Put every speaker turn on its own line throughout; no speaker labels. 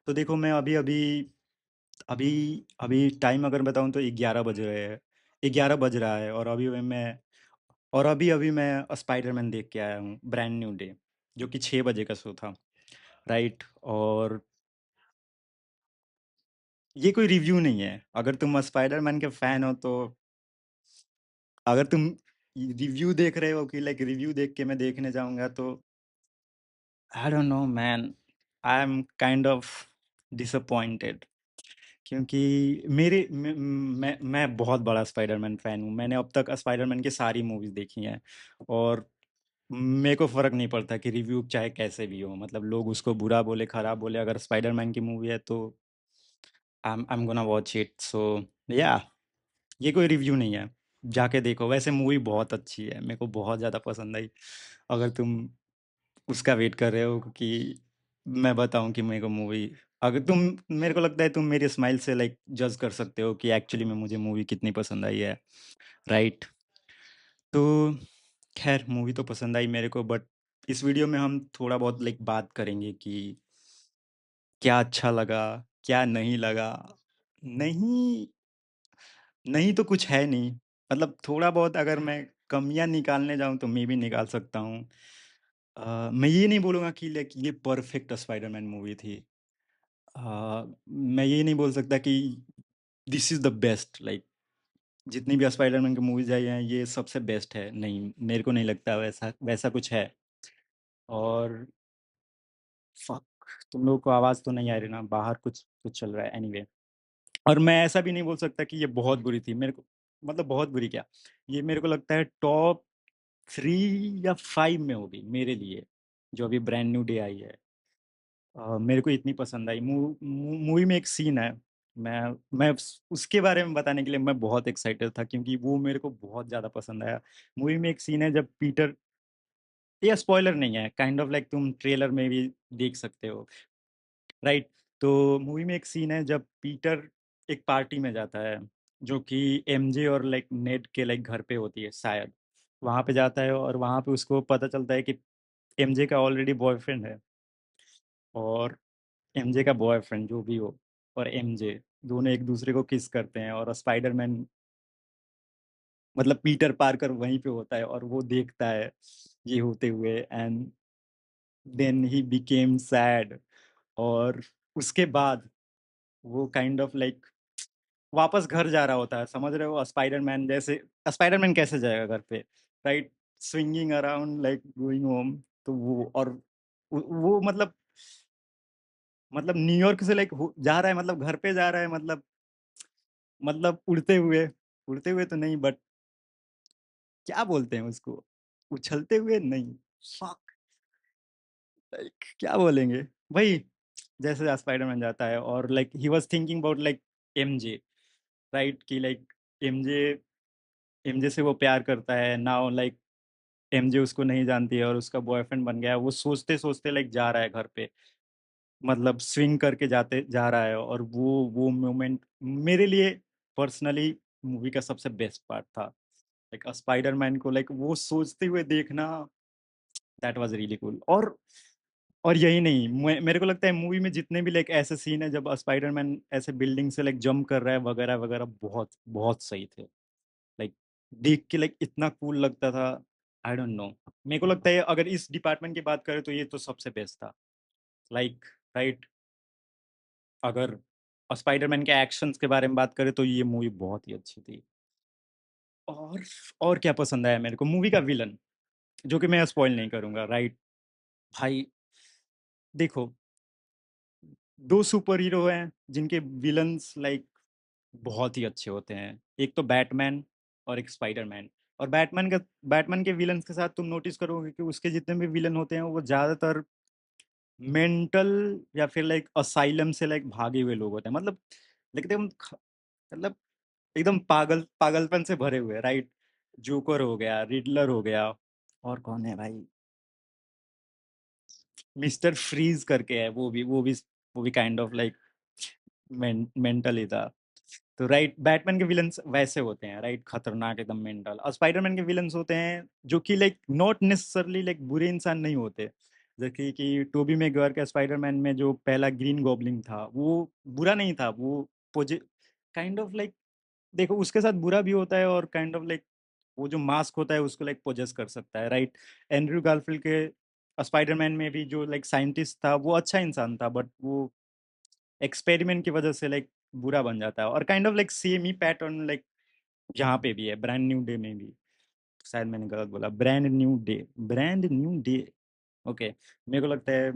तो देखो मैं अभी अभी अभी अभी टाइम अगर बताऊं तो 11 बज रहे हैं, 11 बज रहा है। और अभी अभी मैं स्पाइडरमैन देख के आया हूँ, ब्रांड न्यू डे, जो कि 6 बजे का शो था। राइट। और ये कोई रिव्यू नहीं है। अगर तुम स्पाइडरमैन के फैन हो तो, अगर तुम रिव्यू देख रहे हो कि लाइक रिव्यू देख के मैं देखने जाऊंगा तो, I don't know man, I am kind of disappointed. क्योंकि मैं बहुत बड़ा स्पाइडरमैन फैन हूँ। मैंने अब तक स्पाइडरमैन की सारी मूवीज देखी हैं। और मेरे को फर्क नहीं पड़ता कि रिव्यू चाहे कैसे भी हो, मतलब लोग उसको बुरा बोले खराब बोले, अगर स्पाइडरमैन की मूवी है तो I am gonna watch it. So yeah, ये कोई रिव्यू नहीं है, जाके देखो। वैसे मूवी बहुत अच्छी है, मेरे को बहुत ज़्यादा पसंद आई। अगर तुम उसका वेट कर रहे हो कि मैं बताऊं कि मेरे को मूवी, अगर तुम, मेरे को लगता है तुम मेरी स्माइल से लाइक जज कर सकते हो कि एक्चुअली में मुझे मूवी कितनी पसंद आई है। राइट। तो खैर, मूवी तो पसंद आई मेरे को, बट इस वीडियो में हम थोड़ा बहुत लाइक बात करेंगे कि क्या अच्छा लगा, क्या नहीं लगा। नहीं, नहीं तो कुछ है नहीं। मतलब थोड़ा बहुत अगर मैं कमियां निकालने जाऊं तो मैं भी निकाल सकता हूँ। मैं ये नहीं बोलूँगा कि लाइक ये परफेक्ट स्पाइडरमैन मूवी थी। मैं ये नहीं बोल सकता कि this is the best, like जितनी भी स्पाइडरमैन की मूवीज आई हैं ये सबसे बेस्ट है, नहीं मेरे को नहीं लगता वैसा वैसा कुछ है। और फक, तुम लोगों को आवाज़ तो नहीं आ रही ना, बाहर कुछ कुछ चल रहा है एनीवे। और मैं ऐसा भी नहीं बोल सकता कि ये बहुत बुरी थी मेरे को, मतलब बहुत बुरी क्या, ये मेरे को लगता है टॉप 3 या 5 में होगी मेरे लिए, जो अभी ब्रांड न्यू डे आई है। मेरे को इतनी पसंद आई। मूवी में एक सीन है, मैं उसके बारे में बताने के लिए मैं बहुत एक्साइटेड था, क्योंकि वो मेरे को बहुत ज़्यादा पसंद आया। मूवी में एक सीन है जब पीटर, ये स्पॉइलर नहीं है, काइंड ऑफ लाइक तुम ट्रेलर में भी देख सकते हो। राइट। तो मूवी में एक सीन है जब पीटर एक पार्टी में जाता है, जो कि एमजे और लाइक नेड के लाइक घर पे होती है शायद। वहां पे जाता है और वहां पे उसको पता चलता है कि एमजे का ऑलरेडी बॉयफ्रेंड है। और एमजे का बॉयफ्रेंड जो भी हो, और एमजे दोनों एक दूसरे को किस करते हैं, और स्पाइडरमैन, मतलब पीटर पार्कर वहीं पे होता है और वो देखता है ये होते हुए, and then he became sad. और उसके बाद वो काइंड ऑफ लाइक वापस घर जा रहा होता है, समझ रहे हो, स्पाइडरमैन जैसे। स्पाइडरमैन कैसे जाएगा घर पे, right, swinging around like going home. तो वो, और वो मतलब न्यूयॉर्क से लाइक जा रहा है, मतलब घर पे जा रहा है, मतलब उड़ते हुए तो नहीं, बट क्या बोलते हैं उसको, उछलते हुए नहीं, फक, लाइक क्या बोलेंगे भाई, जैसे स्पाइडरमैन जाता है और like he was thinking about like MJ. Right, कि लाइक एमजे एमजे से वो प्यार करता है नाउ, लाइक एमजे उसको नहीं जानती है और उसका बॉयफ्रेंड बन गया है। वो सोचते सोचते लाइक जा रहा है घर पे, मतलब स्विंग करके जाते जा रहा है। और वो मोमेंट मेरे लिए पर्सनली मूवी का सबसे बेस्ट पार्ट था। लाइक स्पाइडरमैन को लाइक वो सोचते हुए देखना, दैट वाज रियली कूल। और यही नहीं, मेरे को लगता है मूवी में जितने भी लाइक ऐसे सीन है जब स्पाइडरमैन ऐसे बिल्डिंग से लाइक जंप कर रहा है वगैरह वगैरह, बहुत बहुत सही थे। लाइक देख के लाइक इतना कूल लगता था। आई डोंट नो, मेरे को लगता है अगर इस डिपार्टमेंट की बात करें तो ये तो सबसे बेस्ट था। लाइक, राइट, अगर स्पाइडरमैन के एक्शंस के बारे में बात करें तो ये मूवी बहुत ही अच्छी थी। और और क्या पसंद आया मेरे को, मूवी का विलन, जो कि मैं स्पॉइल नहीं करूंगा। राइट भाई, देखो, दो सुपर हीरो हैं जिनके विलन्स लाइक बहुत ही अच्छे होते हैं, एक तो बैटमैन और एक स्पाइडरमैन। और बैटमैन के विलन्स के साथ तुम नोटिस करोगे कि उसके जितने भी विलन होते हैं वो ज्यादातर मेंटल या फिर लाइक असाइलम से लाइक भागे हुए लोग होते हैं, मतलब एकदम मतलब एकदम पागलपन से भरे हुए। राइट, जोकर हो गया, रिडलर हो गया, और कौन है भाई, मिस्टर फ्रीज करके है, वो भी काइंड ऑफ लाइक मेंटल ही था। तो राइट, बैटमैन के विलन्स वैसे होते हैं, राइट, खतरनाक एकदम मेंटल। और स्पाइडरमैन के विलन्स होते हैं जो कि लाइक नॉट नेसेसरली लाइक बुरे इंसान नहीं होते, जैसे कि टोबी मैguire का स्पाइडरमैन में जो पहला ग्रीन गॉब्लिन था वो बुरा नहीं था, वो पोजे काइंड ऑफ लाइक, देखो उसके साथ बुरा भी होता है और काइंड ऑफ लाइक वो जो मास्क होता है उसको लाइक पोजेस कर सकता है, राइट। एंड्रयू गारफील्ड के स्पाइडरमैन में भी जो लाइक साइंटिस्ट था वो अच्छा इंसान था, बट वो एक्सपेरिमेंट की वजह से लाइक बुरा बन जाता है। और kind of like same he pattern like यहाँ पे भी है, ब्रांड न्यू डे में भी। शायद मैंने गलत बोला, brand new day, brand new day. Okay, मेरे को लगता है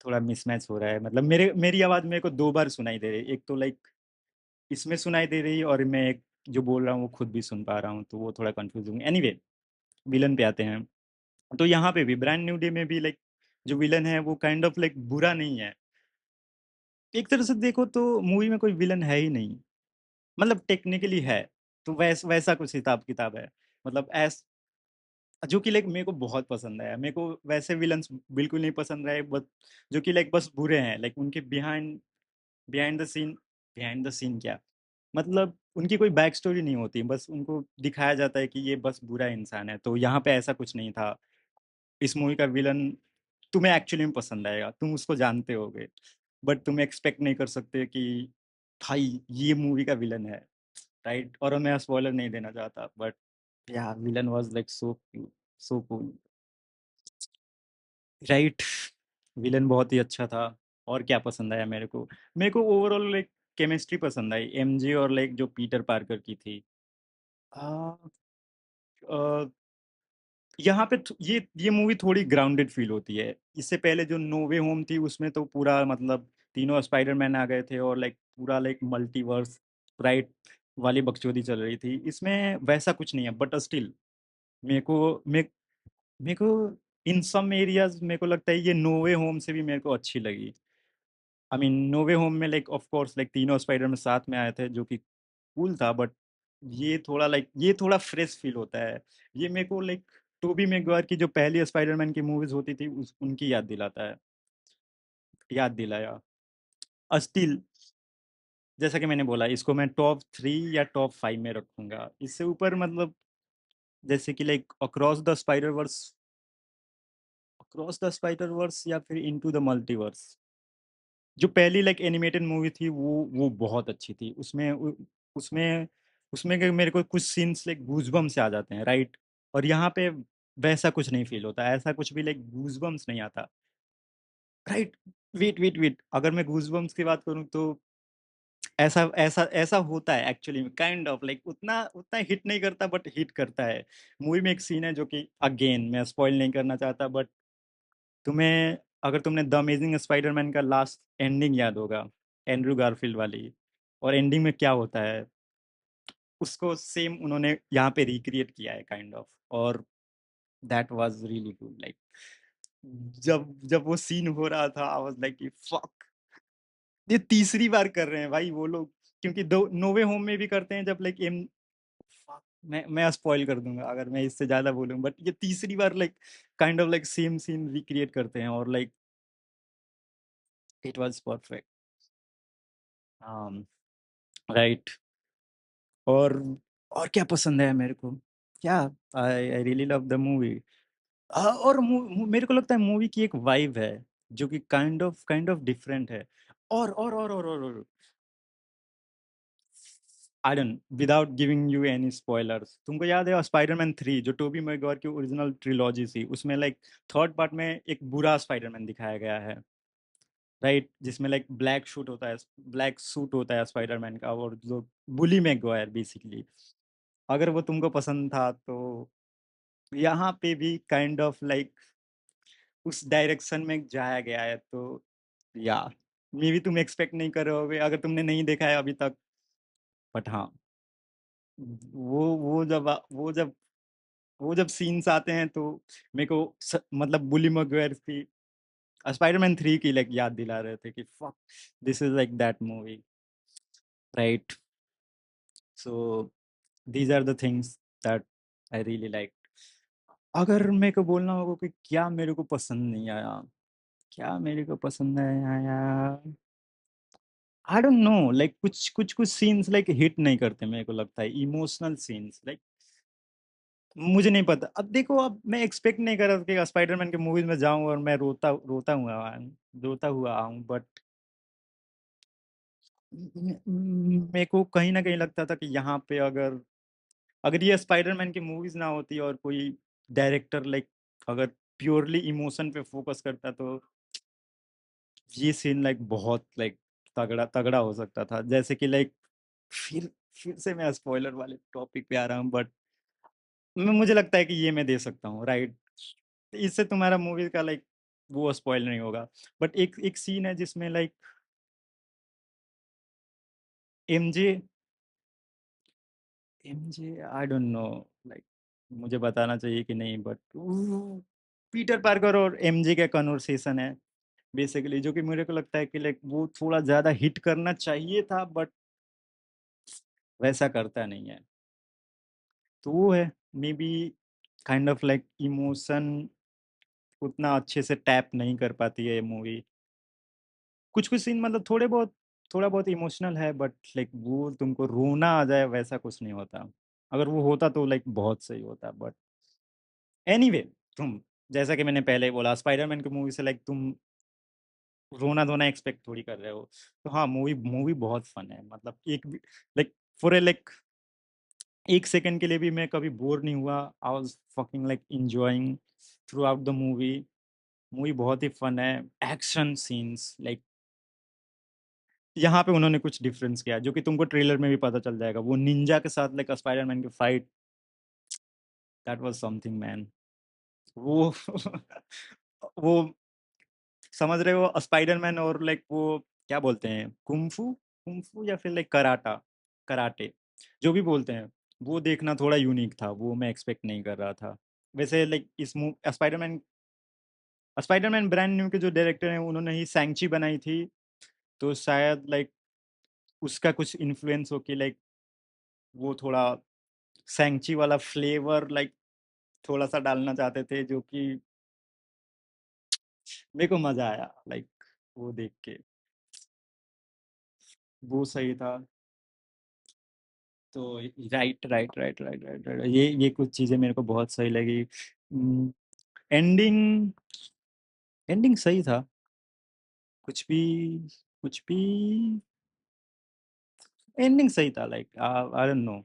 थोड़ा मिसमैच हो रहा है, मतलब मेरी आवाज मेरे को दो बार सुनाई दे रही है, एक तो लाइक इसमें सुनाई दे रही है और मैं एक जो बोल रहा हूँ वो खुद भी सुन पा रहा हूँ, तो वो थोड़ा कंफ्यूजिंग। एनीवे, विलन पे आते हैं। तो यहाँ पे भी ब्रांड न्यू डे में भी लाइक जो विलन है वो काइंड ऑफ लाइक बुरा नहीं है। एक तरह से देखो तो मूवी में कोई विलन है ही नहीं, मतलब टेक्निकली है, तो वैसा कुछ हिसाब किताब है। मतलब ऐस जो कि लाइक मेरे को बहुत पसंद आया, मेरे को वैसे विलन्स बिल्कुल नहीं पसंद रहे, बट जो कि लाइक बस बुरे हैं, लाइक उनके behind the scene, behind the scene क्या, मतलब उनकी कोई बैक स्टोरी नहीं होती, बस उनको दिखाया जाता है कि ये बस बुरा इंसान है। तो यहाँ पे ऐसा कुछ नहीं था। इस मूवी का विलन तुम्हें एक्चुअली में पसंद आएगा, तुम उसको जानते होगे, बट तुम एक्सपेक्ट नहीं कर सकते कि भाई ये मूवी का विलन है, राइट। और मैं स्पॉइलर नहीं देना चाहता, बट या villain was like so cute, so cool, right. Villain बहुत ही अच्छा था। और क्या पसंद आया मेरे को ओवरऑल लाइक केमिस्ट्री पसंद आई एमजे और लाइक जो पीटर पार्कर की थी। आ, आ, यहाँ पे ये मूवी थोड़ी ग्राउंडेड फील होती है। इससे पहले जो नो वे होम थी उसमें तो पूरा मतलब तीनों स्पाइडरमैन आ गए थे और लाइक पूरा लाइक मल्टीवर्स, राइट, वाली बकचोदी चल रही थी। इसमें वैसा कुछ नहीं है, बट स्टिल मेरे को मे, मेरे को इन सम एरियाज मेरे को लगता है ये नो वे होम से भी मेरे को अच्छी लगी। I mean no way home में लाइक ऑफ कोर्स लाइक तीनों स्पाइडर में साथ में आए थे जो कि कूल था, बट ये थोड़ा फ्रेश फील होता है। ये मेरे को लाइक टोबी मैguire की जो पहली स्पाइडरमैन की मूवीज होती थी उनकी याद दिलाता है, याद दिलाया। स्टिल जैसा कि मैंने बोला, इसको मैं टॉप 3 या टॉप 5 में रखूंगा, इससे ऊपर मतलब जैसे कि like across the spider verse या फिर इनटू द मल्टीवर्स। जो पहली लाइक एनिमेटेड मूवी थी वो बहुत अच्छी थी। उसमें उसमें के मेरे को कुछ सीन्स लाइक गूजबम्स से आ जाते हैं, राइट। और यहाँ पे वैसा कुछ नहीं फील होता, ऐसा कुछ भी लाइक गूजबम्स नहीं आता, राइट। वेट, अगर मैं गूजबम्स की बात करूँ तो ऐसा ऐसा ऐसा होता है एक्चुअली में, काइंड ऑफ लाइक उतना उतना हिट नहीं करता बट हिट करता है। मूवी में एक सीन है जो कि अगेन मैं स्पॉइल नहीं करना चाहता, बट तुम्हें अगर तुमने द अमेजिंग स्पाइडरमैन का लास्ट एंडिंग याद होगा, एंड्रू गारफील्ड वाली, और एंडिंग में क्या होता है उसको सेम उन्होंने यहाँ पे रिक्रिएट किया है काइंड ऑफ। और that was really good like, जब जब वो सीन हो रहा था आई वाज लाइक फक, ये तीसरी बार कर रहे हैं भाई वो लोग। क्योंकि दो नोवे होम में भी करते हैं जब लाइक एम, fuck, मैं स्पॉइल कर दूंगा अगर मैं इससे ज्यादा बोलूं, बट ये तीसरी बार like kind of like same scene recreate करते हैं और like it was perfect. Right. और और क्या पसंद है मेरे को, क्या, I really love the movie. और मेरे को लगता है मूवी की एक वाइब है जो कि काइंड ऑफ डिफरेंट है। और I don't, without giving you any spoilers, तुमको याद है स्पाइडरमैन 3 जो टोबी मैguire की ओरिजिनल ट्रिलॉजी थी, उसमें लाइक थर्ड पार्ट में एक बुरा स्पाइडरमैन दिखाया गया है, राइट, जिसमें लाइक ब्लैक सूट होता है स्पाइडरमैन का, और जो बुली मैguire बेसिकली, अगर वो तुमको पसंद था तो यहाँ पे भी काइंड ऑफ लाइक उस डायरेक्शन में जाया गया है। तो या मे भी तुम एक्सपेक्ट नहीं कर रहे होगे अगर तुमने नहीं देखा है अभी तक, बट हाँ, वो जब वो जब सीन्स आते हैं तो मेरे को मतलब बुली मैguire की स्पाइडरमैन 3 की लाइक याद दिला रहे थे कि fuck, this is like that movie, right. So these are the things that I really like. अगर मेरे को बोलना होगा कि क्या मेरे को पसंद नहीं आया, क्या मेरे को पसंद नहीं आया, आई डोंट नो, लाइक कुछ कुछ कुछ सीन्स लाइक हिट नहीं करते मेरे को लगता है, इमोशनल सीन्स लाइक मुझे नहीं पता। अब देखो, अब मैं एक्सपेक्ट नहीं कर रहा कि स्पाइडरमैन के मूवीज में जाऊं और मैं रोता हुआ आऊं, बट मेरे को कहीं ना कहीं लगता था कि यहाँ पे अगर अगर ये स्पाइडरमैन की मूवीज ना होती और कोई डायरेक्टर लाइक अगर प्योरली इमोशन पे फोकस करता, तो ये सीन लाइक बहुत लाइक तगड़ा तगड़ा हो सकता था। जैसे कि लाइक फिर फिर से मैं स्पॉइलर वाले टॉपिक पे आ रहा हूँ, बट मैं मुझे लगता है कि ये मैं दे सकता हूँ, राइट? इससे तुम्हारा मूवी का लाइक वो स्पॉइल नहीं होगा। बट एक एक सीन है जिसमें like MJ MJ I don't know, like मुझे बताना चाहिए कि नहीं, बट पीटर पार्कर और एमजे का कन्वर्सेशन है बेसिकली, जो कि मेरे को लगता है कि लाइक वो थोड़ा ज्यादा हिट करना चाहिए था, बट वैसा करता नहीं है। तो वो है, may be kind of like emotion उतना अच्छे से टैप नहीं कर पाती है ये मूवी। कुछ कुछ सीन मतलब थोड़ा बहुत इमोशनल है, बट लाइक वो तुमको रोना आ जाए वैसा कुछ नहीं होता। अगर वो होता तो लाइक बहुत सही होता, बट एनीवे, तुम जैसा कि मैंने पहले ही बोला, स्पाइडरमैन की मूवी से लाइक तुम रोना धोना एक्सपेक्ट थोड़ी कर रहे हो। तो हाँ, मूवी मूवी बहुत फन है, मतलब एक भी लाइक फॉर ए लाइक एक सेकंड के लिए भी मैं कभी बोर नहीं हुआ। I was fucking like enjoying through out the movie. Movie बहुत ही फन है। एक्शन सीन्स लाइक यहाँ पे उन्होंने कुछ डिफरेंस किया जो कि तुमको ट्रेलर में भी पता चल जाएगा। वो निंजा के साथ लाइक स्पाइडरमैन की fight, that was something man. वो वो समझ रहे हो, स्पाइडरमैन और लाइक वो क्या बोलते हैं, कुंफू कुंफू या फिर लाइक कराटा कराटे, जो भी बोलते हैं, वो देखना थोड़ा यूनिक था। वो मैं एक्सपेक्ट नहीं कर रहा था। वैसे लाइक इस स्पाइडरमैन स्पाइडरमैन ब्रांड न्यू के जो डायरेक्टर हैं उन्होंने ही सैंची बनाई थी। तो शायद लाइक उसका कुछ इन्फ्लुएंस हो कि लाइक वो थोड़ा सैंची वाला फ्लेवर लाइक थोड़ा सा डालना चाहते थे, जो कि मेरे को मजा आया लाइक वो देख के। वो सही था। तो right right right right right right, ये कुछ चीजें मेरे को बहुत सही लगी। एंडिंग एंडिंग सही था। कुछ भी कुछ भी एंडिंग सही था, लाइक आई डोंट नो।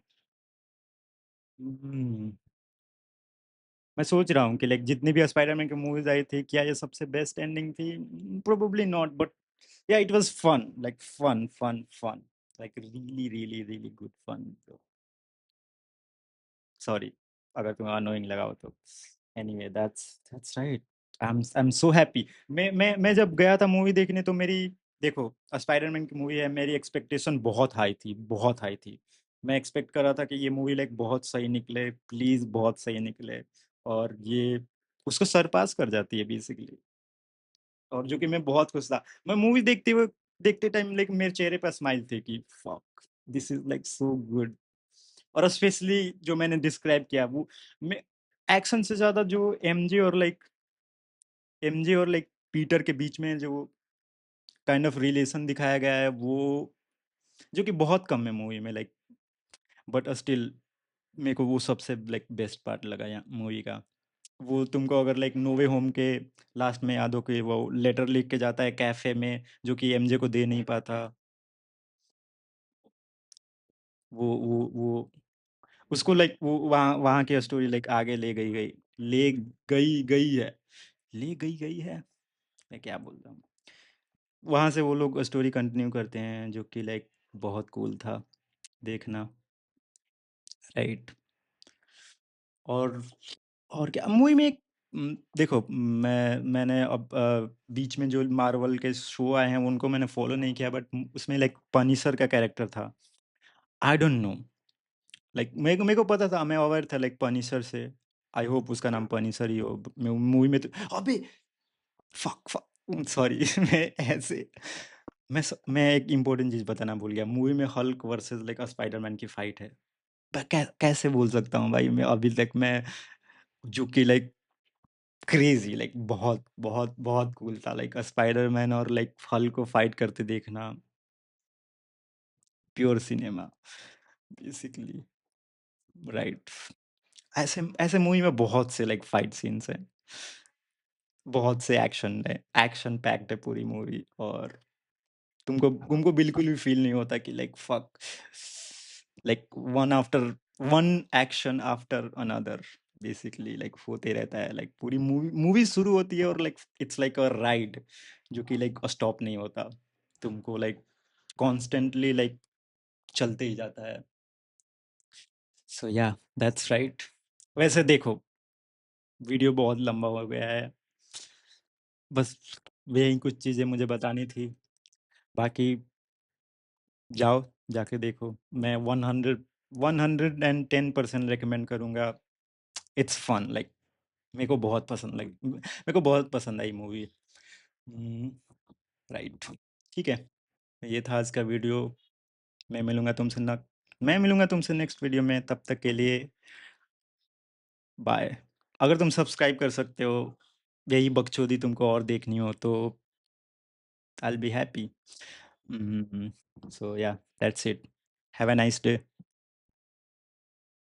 मैं सोच रहा हूँ कि लाइक जितनी भी स्पाइडरमैन की मूवीज आई थी, क्या ये सबसे बेस्ट एंडिंग थी? Probably not, but yeah it was fun, like fun fun fun, like really really really good fun. Sorry अगर तुम्हें अनोइंग लगा हो तो। Anyway, that's right. I am so happy. मैं जब गया था मूवी देखने, तो मेरी देखो, स्पाइडरमैन की मूवी है, मेरी एक्सपेक्टेशन बहुत हाई थी, बहुत हाई थी। मैं एक्सपेक्ट कर रहा था कि ये मूवी लाइक बहुत सही निकले, प्लीज बहुत सही निकले। और ये उसको सरपास कर जाती है बेसिकली। और जो कि मैं बहुत खुश था। मैं मूवी देखते टाइम लाइक मेरे चेहरे पर स्माइल थी कि fuck, this is like so good. और स्पेशली जो मैंने डिस्क्राइब किया, वो मैं एक्शन से ज्यादा जो एमजे और लाइक पीटर के बीच में जो काइंड ऑफ रिलेशन दिखाया गया है, वो जो कि बहुत कम है मूवी में लाइक, बट स्टिल मेरे को वो सबसे लाइक बेस्ट पार्ट लगा यहाँ मूवी का। वो तुमको अगर लाइक नोवे होम के लास्ट में याद हो कि वो लेटर लिख के जाता है कैफे में, जो कि एमजे को दे नहीं पाता। वो उसको लाइक वो वहाँ वहाँ की स्टोरी लाइक आगे ले गई है। मैं क्या बोल रहा हूँ। वहाँ से वो लोग स्टोरी कंटिन्यू करते हैं, जो कि लाइक बहुत कूल था देखना, राइट? और और क्या मूवी में देखो, मैंने अब बीच में जो मार्वल के शो आए हैं उनको मैंने फॉलो नहीं किया, बट उसमें लाइक पनिशर का कैरेक्टर था। आई डोंट नो, लाइक मेरे को पता था, मैं अवेयर था लाइक पनिशर से। आई होप उसका नाम पनिशर ही हो मूवी में। तो अबे फक फक सॉरी मैं ऐसे मैं एक इम्पोर्टेंट चीज बताना भूल गया। मूवी में हल्क वर्सेस लाइक स्पाइडरमैन की फाइट है। कैसे बोल सकता हूँ भाई, मैं अभी तक मैं जो कि लाइक क्रेजी, लाइक बहुत बहुत बहुत कूल था, लाइक स्पाइडरमैन और लाइक हल्क को फाइट करते देखना, प्योर सिनेमा बेसिकली, राइट? ऐसे ऐसे मूवी में बहुत से लाइक फाइट सीन्स हैं, बहुत से एक्शन है, एक्शन पैक्ड है पूरी मूवी। और तुमको तुमको बिल्कुल भी फील नहीं होता कि like fuck, like one after one action after another, basically like होते रहता है। लाइक पूरी मूवी मूवी शुरू होती है और like it's like a ride जो कि लाइक स्टॉप नहीं होता, तुमको लाइक कॉन्स्टेंटली लाइक चलते ही जाता है। सो या, दैट्स राइट। वैसे देखो, वीडियो बहुत लंबा हो गया है, बस यही कुछ चीज़ें मुझे बतानी थी। बाकी जाओ, जाके देखो। मैं 110% रिकमेंड करूँगा। इट्स फन लाइक, मेरे को बहुत पसंद लगी, मेरे को बहुत पसंद आई मूवी। राइट, ठीक है। ये था आज का वीडियो। मैं मिलूंगा तुमसे न मैं मिलूंगा तुमसे नेक्स्ट वीडियो में, तब तक के लिए बाय। अगर तुम सब्सक्राइब कर सकते हो, यही बकचोदी तुमको और देखनी हो तो I'll be happy. So yeah, that's it. Have a nice day.